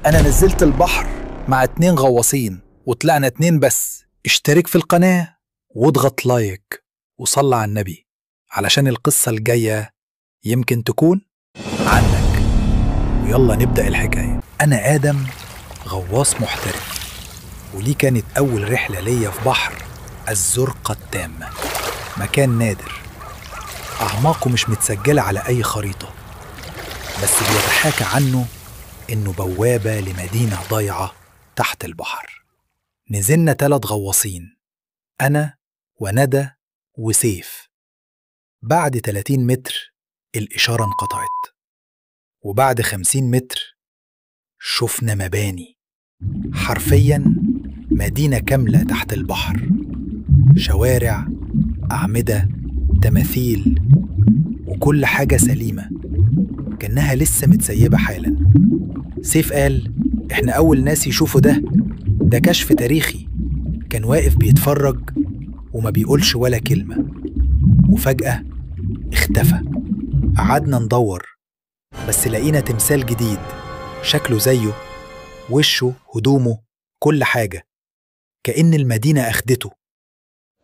أنا نزلت البحر مع 2 غواصين وطلعنا 2 بس. اشترك في القناة واضغط لايك وصلى على النبي علشان القصة الجاية يمكن تكون عنك. ويلا نبدأ الحكاية. أنا آدم، غواص محترف، ودي كانت أول رحلة ليا في بحر الزرقة التامة، مكان نادر أعماقه مش متسجلة على أي خريطة، بس بيتحاكى عنه إنه بوابة لمدينة ضايعة تحت البحر. نزلنا 3 غواصين، أنا وندى وسيف. بعد 30 متر الإشارة انقطعت، وبعد 50 متر شفنا مباني، حرفياً مدينة كاملة تحت البحر، شوارع، أعمدة، تماثيل، وكل حاجة سليمة كأنها لسه متسيبة حالاً. سيف قال إحنا أول ناس يشوفوا ده كشف تاريخي. كان واقف بيتفرج وما بيقولش ولا كلمة، وفجأة اختفى. قعدنا ندور، بس لقينا تمثال جديد شكله زيه، وشه، هدومه، كل حاجة، كأن المدينة أخدته.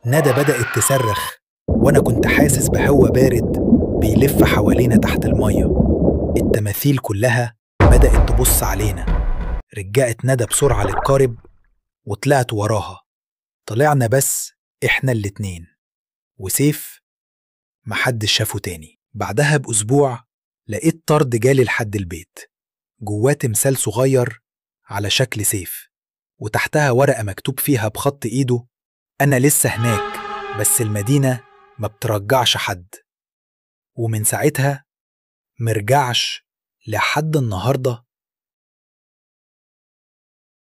ندى بدأت تصرخ، وأنا كنت حاسس بهوا بارد بيلف حوالينا تحت المية. التماثيل كلها بدأت تبص علينا. رجعت ندى بسرعة للقارب وطلعت وراها. طلعنا بس إحنا الاتنين، وسيف محدش شافه تاني. بعدها بأسبوع لقيت طرد جالي لحد البيت، جواه تمثال صغير على شكل سيف، وتحتها ورقة مكتوب فيها بخط إيده أنا لسه هناك، بس المدينة ما بترجعش حد. ومن ساعتها مرجعش لحد النهاردة